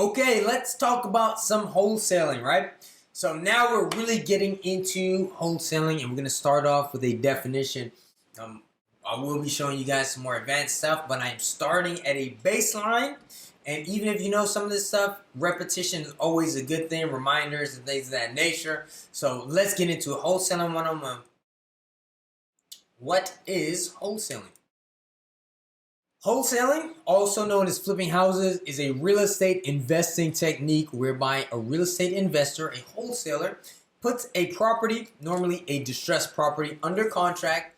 Okay, let's talk about some wholesaling, right? So now we're really getting into wholesaling, and we're going to start off with a definition. I will be showing you guys some more advanced stuff, but I'm starting at a baseline. And even if you know some of this stuff, repetition is always a good thing, reminders and things of that nature. So let's get into wholesaling 101. What is wholesaling? Wholesaling, also known as flipping houses, is a real estate investing technique whereby a real estate investor, a wholesaler, puts a property, normally a distressed property, under contract,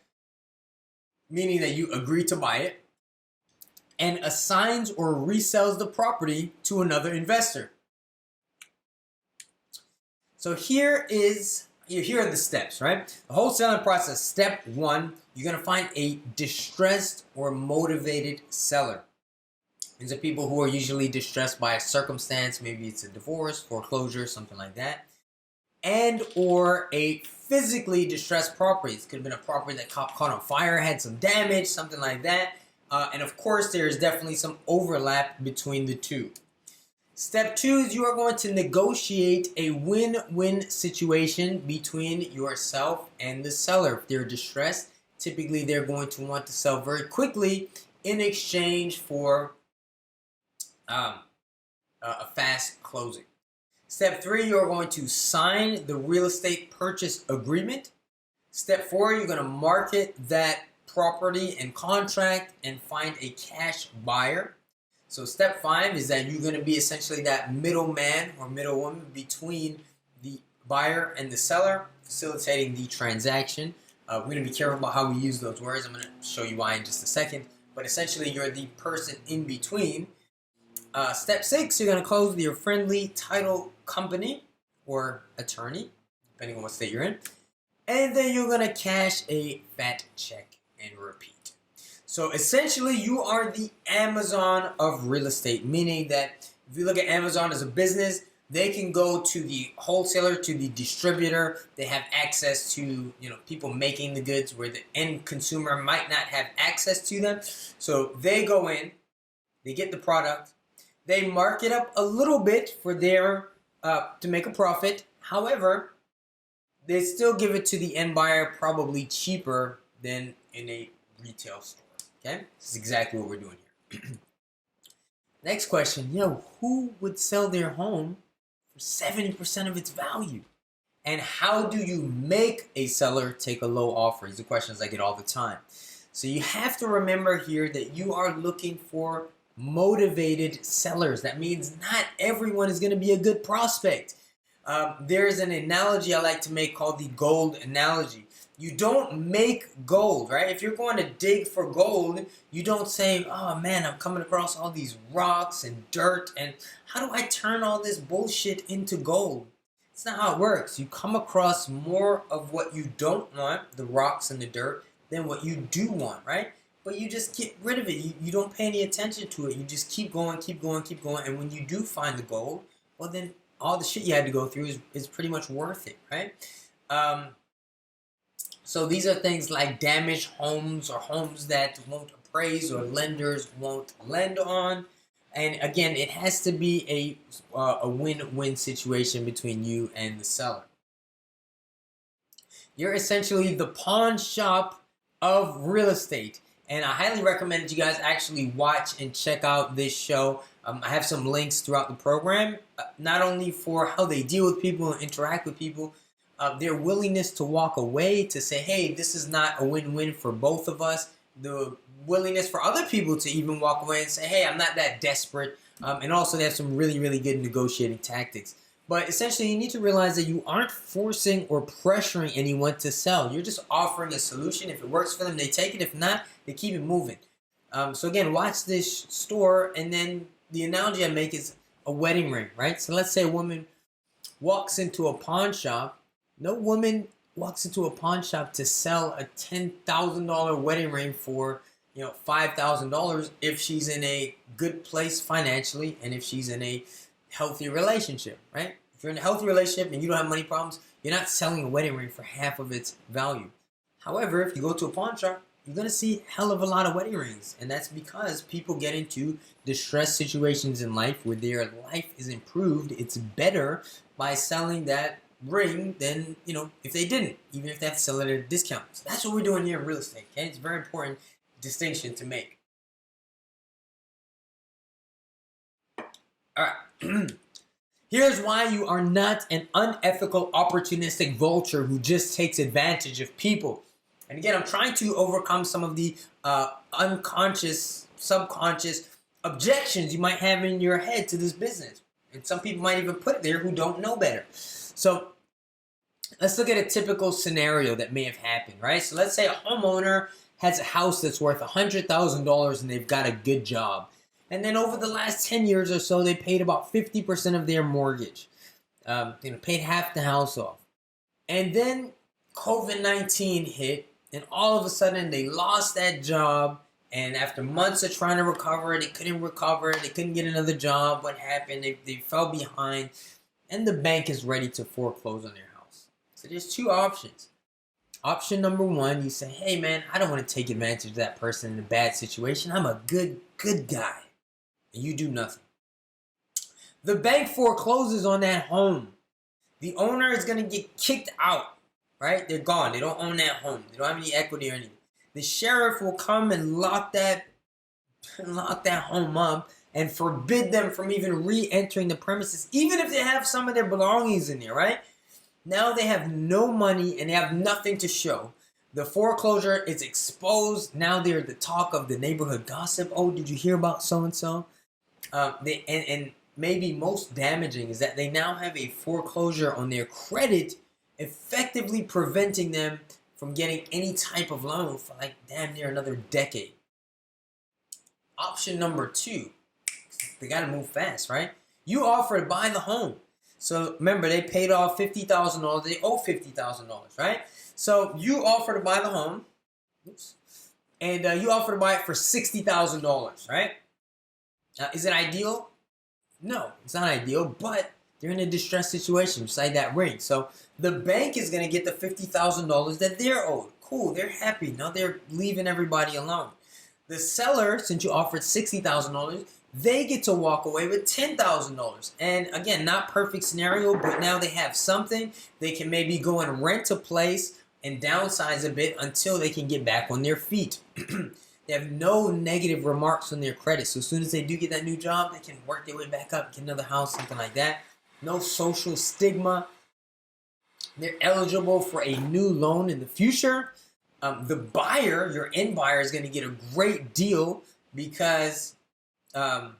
meaning that you agree to buy it, and assigns or resells the property to another investor. So here are the steps, right? The wholesaling process, step one, you're going to find a distressed or motivated seller. These are people who are usually distressed by a circumstance, maybe it's a divorce, foreclosure, something like that, and or a physically distressed property. It could have been a property that caught on fire, had some damage, something like that. And of course, there is definitely some overlap between the two. Step two is you are going to negotiate a win-win situation between yourself and the seller. If they're distressed, typically they're going to want to sell very quickly in exchange for a fast closing. Step three, you're going to sign the real estate purchase agreement. Step four, you're going to market that property and contract and find a cash buyer. So step five is that you're going to be essentially that middleman or middlewoman between the buyer and the seller, facilitating the transaction. We're going to be careful about how we use those words. I'm going to show you why in just a second. But essentially, you're the person in between. Step six, you're going to close with your friendly title company or attorney, depending on what state you're in. And then you're going to cash a fat check and repeat. So essentially, you are the Amazon of real estate, meaning that if you look at Amazon as a business, they can go to the wholesaler, to the distributor. They have access to people making the goods where the end consumer might not have access to them. So they go in, they get the product, they mark it up a little bit for their to make a profit. However, they still give it to the end buyer probably cheaper than in a retail store. Okay, this is exactly what we're doing here. Next question, who would sell their home for 70% of its value? And how do you make a seller take a low offer? These are questions I get all the time. So you have to remember here that you are looking for motivated sellers. That means not everyone is going to be a good prospect. There's an analogy I like to make called the gold analogy. You don't make gold, right? If you're going to dig for gold, you don't say, oh man, I'm coming across all these rocks and dirt, and how do I turn all this bullshit into gold? It's not how it works. You come across more of what you don't want, the rocks and the dirt, than what you do want, right? But you just get rid of it. You don't pay any attention to it. You just keep going, keep going, keep going, and when you do find the gold, well then all the shit you had to go through is pretty much worth it, right? So these are things like damaged homes or homes that won't appraise or lenders won't lend on. And again, it has to be a win-win situation between you and the seller. You're essentially the pawn shop of real estate. And I highly recommend that you guys actually watch and check out this show. I have some links throughout the program, not only for how they deal with people and interact with people, their willingness to walk away, to say, hey, this is not a win-win for both of us. The willingness for other people to even walk away and say, hey, I'm not that desperate. And also they have some really, really good negotiating tactics. But essentially, you need to realize that you aren't forcing or pressuring anyone to sell. You're just offering a solution. If it works for them, they take it. If not, they keep it moving. So again, watch this store, and then the analogy I make is a wedding ring, right? So let's say a woman walks into a pawn shop. No woman walks into a pawn shop to sell a $10,000 wedding ring for $5,000 if she's in a good place financially and if she's in a healthy relationship, right? If you're in a healthy relationship and you don't have money problems, you're not selling a wedding ring for half of its value. However, if you go to a pawn shop, you're going to see a hell of a lot of wedding rings. And that's because people get into distressed situations in life where their life is improved. It's better by selling that ring than, if they didn't, even if they have to sell it at a discount. So that's what we're doing here in real estate. Okay? It's a very important distinction to make. All right. Here's why you are not an unethical, opportunistic vulture who just takes advantage of people. And again, I'm trying to overcome some of the unconscious, subconscious objections you might have in your head to this business. And some people might even put it there who don't know better. So let's look at a typical scenario that may have happened, right? So let's say a homeowner has a house that's worth $100,000 and they've got a good job. And then over the last 10 years or so, they paid about 50% of their mortgage. Paid half the house off. And then COVID-19 hit, and all of a sudden they lost that job. And after months of trying to recover, they couldn't recover. They couldn't get another job. What happened? They fell behind. And the bank is ready to foreclose on their house. So there's two options. Option number one, you say, hey man, I don't want to take advantage of that person in a bad situation. I'm a good guy. And you do nothing. The bank forecloses on that home. The owner is going to get kicked out, right? They're gone. They don't own that home. They don't have any equity or anything. The sheriff will come and lock that home up and forbid them from even re-entering the premises, even if they have some of their belongings in there, right? Now they have no money and they have nothing to show. The foreclosure is exposed. Now they're the talk of the neighborhood gossip. Oh, did you hear about so-and-so? And maybe most damaging is that they now have a foreclosure on their credit, effectively preventing them from getting any type of loan for like damn near another decade. Option number two, they got to move fast, right? You offer to buy the home. So remember, they paid off $50,000. They owe $50,000, right? So you offer to buy the home, and you offer to buy it for $60,000, right? Is it ideal? No, it's not ideal, but they're in a distressed situation beside that ring. So the bank is going to get the $50,000 that they're owed. Cool, they're happy. Now they're leaving everybody alone. The seller, since you offered $60,000, they get to walk away with $10,000. And again, not perfect scenario, but now they have something. They can maybe go and rent a place and downsize a bit until they can get back on their feet. They have no negative remarks on their credit. So as soon as they do get that new job, they can work their way back up, get another house, something like that. No social stigma. They're eligible for a new loan in the future. The buyer, your end buyer, is going to get a great deal because the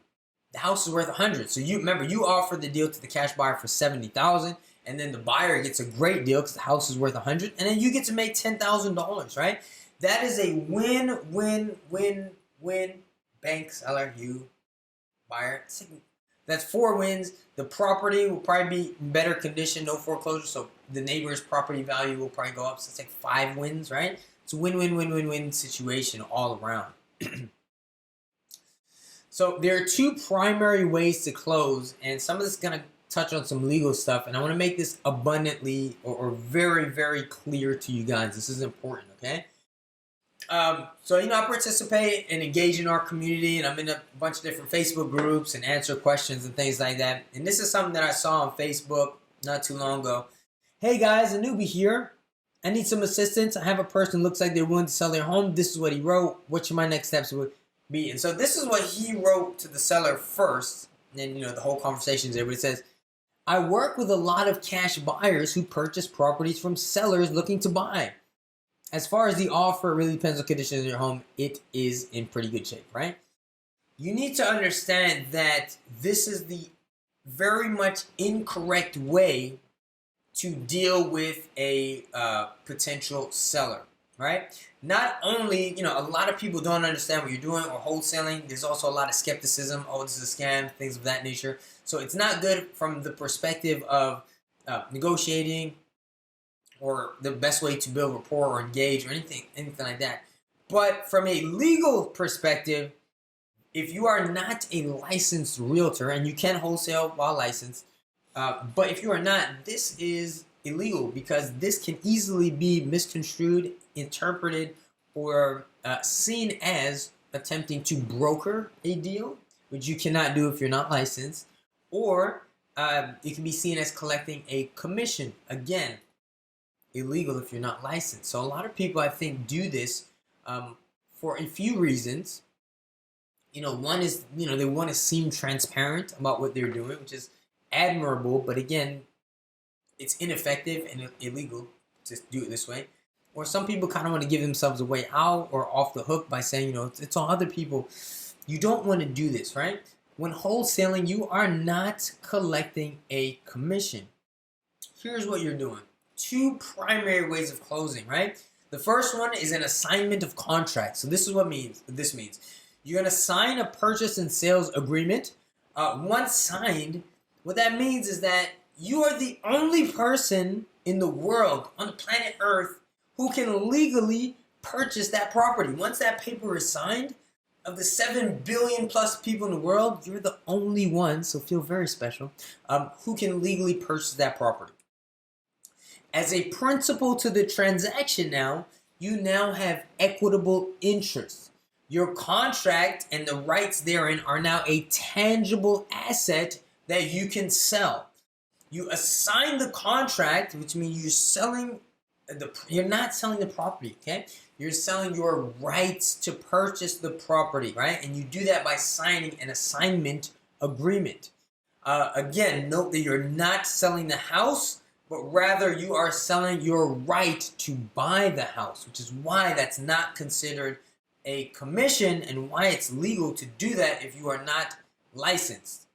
house is worth $100,000. So you remember, you offered the deal to the cash buyer for $70,000, and then the buyer gets a great deal because the house is worth $100,000, and then you get to make $10,000, right? That is a win-win-win-win. Bank, seller, you, buyer. That's 4 wins. The property will probably be in better condition, no foreclosure, so the neighbor's property value will probably go up. So it's like 5 wins, right? It's a win-win-win-win-win situation all around. So there are 2 primary ways to close, and some of this is going to touch on some legal stuff, and I want to make this abundantly or very, very clear to you guys. This is important, okay? So, I participate and engage in our community, and I'm in a bunch of different Facebook groups and answer questions and things like that. And this is something that I saw on Facebook not too long ago. Hey guys, a newbie here. I need some assistance. I have a person who looks like they're willing to sell their home. This is what he wrote. What should my next steps would be? And so this is what he wrote to the seller first. And then, the whole conversation is there. But it says, I work with a lot of cash buyers who purchase properties from sellers looking to buy. As far as the offer, it really depends on conditions in your home. It is in pretty good shape, right? You need to understand that this is the very much incorrect way to deal with a potential seller, right? Not only, a lot of people don't understand what you're doing or wholesaling. There's also a lot of skepticism. Oh, this is a scam, things of that nature. So it's not good from the perspective of negotiating, or the best way to build rapport or engage or anything like that. But from a legal perspective, if you are not a licensed realtor, and you can wholesale while licensed, but if you are not, this is illegal because this can easily be misconstrued, interpreted, or seen as attempting to broker a deal, which you cannot do if you're not licensed, or it can be seen as collecting a commission. Again, illegal if you're not licensed. So a lot of people, I think, do this for a few reasons. One is, they want to seem transparent about what they're doing, which is admirable, but again, it's ineffective and illegal to do it this way. Or some people kind of want to give themselves a way out or off the hook by saying, it's on other people. You don't want to do this, right? When wholesaling, you are not collecting a commission. Here's what you're doing. Two primary ways of closing, right? The first one is an assignment of contract. So this is what this means. You're going to sign a purchase and sales agreement. Once signed, what that means is that you are the only person in the world, on the planet Earth, who can legally purchase that property. Once that paper is signed, of the 7 billion plus people in the world, you're the only one, so feel very special, who can legally purchase that property. As a principal to the transaction now, you now have equitable interest. Your contract and the rights therein are now a tangible asset that you can sell. You assign the contract, which means you're not selling the property, okay? You're selling your rights to purchase the property, right? And you do that by signing an assignment agreement. Again, note that you're not selling the house, but rather you are selling your right to buy the house, which is why that's not considered a commission and why it's legal to do that if you are not licensed.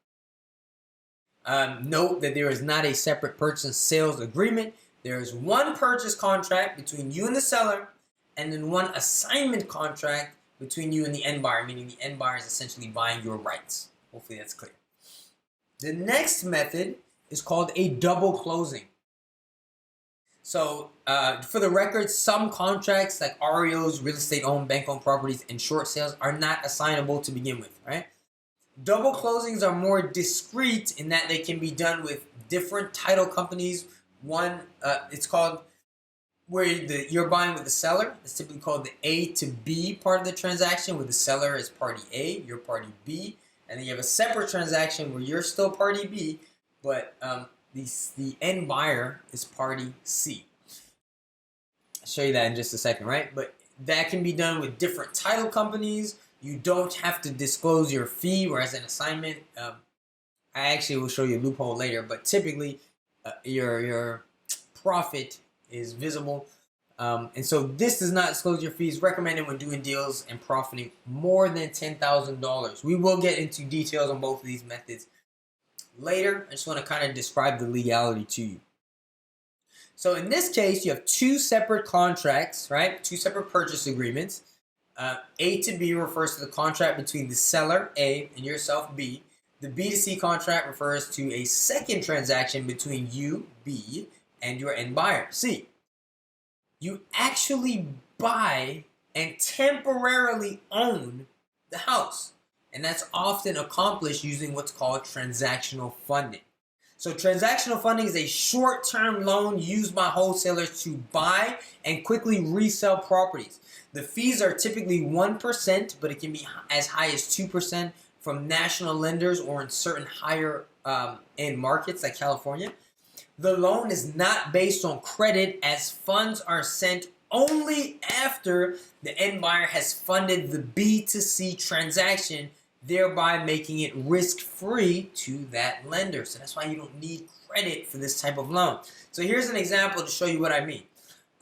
Note that there is not a separate purchase and sales agreement. There is one purchase contract between you and the seller, and then one assignment contract between you and the end buyer, meaning the end buyer is essentially buying your rights. Hopefully that's clear. The next method is called a double closing. So for the record, some contracts like REOs, real estate owned, bank owned properties, and short sales are not assignable to begin with, right? Double closings are more discreet in that they can be done with different title companies. One, it's called where you're buying with the seller. It's typically called the A to B part of the transaction, where the seller is party A, you're party B, and then you have a separate transaction where you're still party B, but the end buyer is party C. I'll show you that in just a second, right? But that can be done with different title companies. You don't have to disclose your fee, whereas an assignment, I actually will show you a loophole later, but typically your profit is visible. And so this does not disclose your fees. Recommended when doing deals and profiting more than $10,000. We will get into details on both of these methods later. I just want to kind of describe the legality to you. So in this case, you have two separate contracts, right? Two separate purchase agreements. A to B refers to the contract between the seller, A, and yourself, B. The B to C contract refers to a second transaction between you, B, and your end buyer, C. You actually buy and temporarily own the house. And that's often accomplished using what's called transactional funding. So transactional funding is a short-term loan used by wholesalers to buy and quickly resell properties. The fees are typically 1%, but it can be as high as 2% from national lenders or in certain higher end markets like California. The loan is not based on credit, as funds are sent only after the end buyer has funded the B to C transaction, thereby making it risk-free to that lender. So that's why you don't need credit for this type of loan. So here's an example to show you what I mean.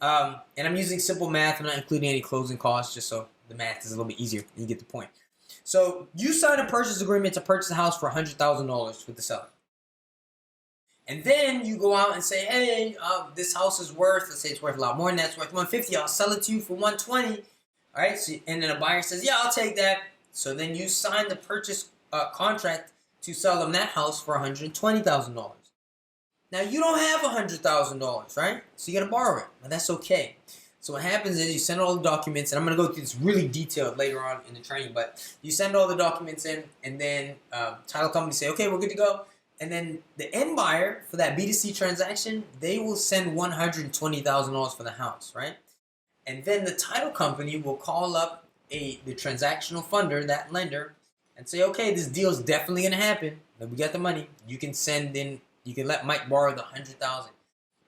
And I'm using simple math. I'm not including any closing costs, just so the math is a little bit easier and you get the point. So you sign a purchase agreement to purchase a house for $100,000 with the seller. And then you go out and say, hey, this house is worth, let's say it's worth a lot more than that, it's worth $150,000. I'll sell it to you for $120,000. All right, so, and then a buyer says, yeah, I'll take that. So then you sign the purchase contract to sell them that house for $120,000. Now you don't have $100,000, right? So you got to borrow it, and that's okay. So what happens is you send all the documents, and I'm going to go through this really detailed later on in the training, but you send all the documents in, and then title company say, okay, we're good to go. And then the end buyer for that B2C transaction, they will send $120,000 for the house, right? And then the title company will call up the transactional funder, that lender, and say, okay, this deal is definitely going to happen. We got the money. You can let Mike borrow the $100,000.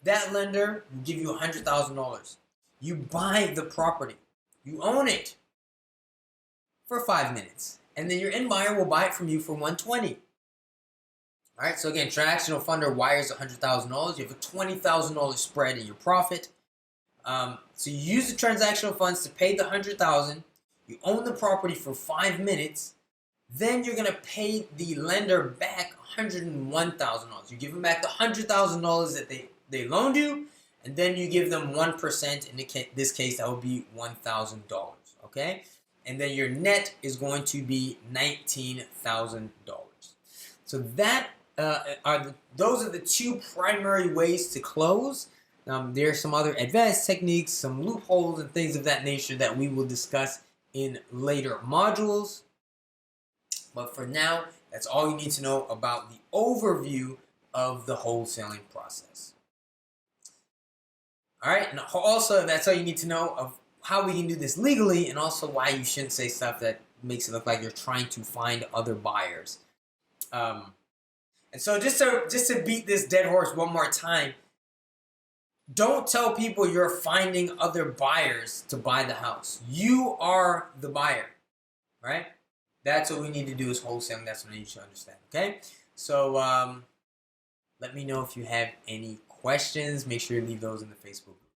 That lender will give you $100,000. You buy the property. You own it for 5 minutes. And then your end buyer will buy it from you for $120,000. All right, so again, transactional funder wires $100,000. You have a $20,000 spread in your profit. So you use the transactional funds to pay the $100,000. You own the property for 5 minutes. Then you're going to pay the lender back $101,000. You give them back the $100,000 that they loaned you, and then you give them 1%. In this case, that would be $1,000. Okay, and then your net is going to be $19,000. So those are the two primary ways to close. There are some other advanced techniques, some loopholes, and things of that nature that we will discuss in later modules. But for now, that's all you need to know about the overview of the wholesaling process. All right, and also that's all you need to know of how we can do this legally, and also why you shouldn't say stuff that makes it look like you're trying to find other buyers. And so just to beat this dead horse one more time, don't tell people you're finding other buyers to buy the house. You are the buyer, right? That's what we need to do is wholesaling. That's what you should understand, okay? So let me know if you have any questions. Make sure you leave those in the Facebook group.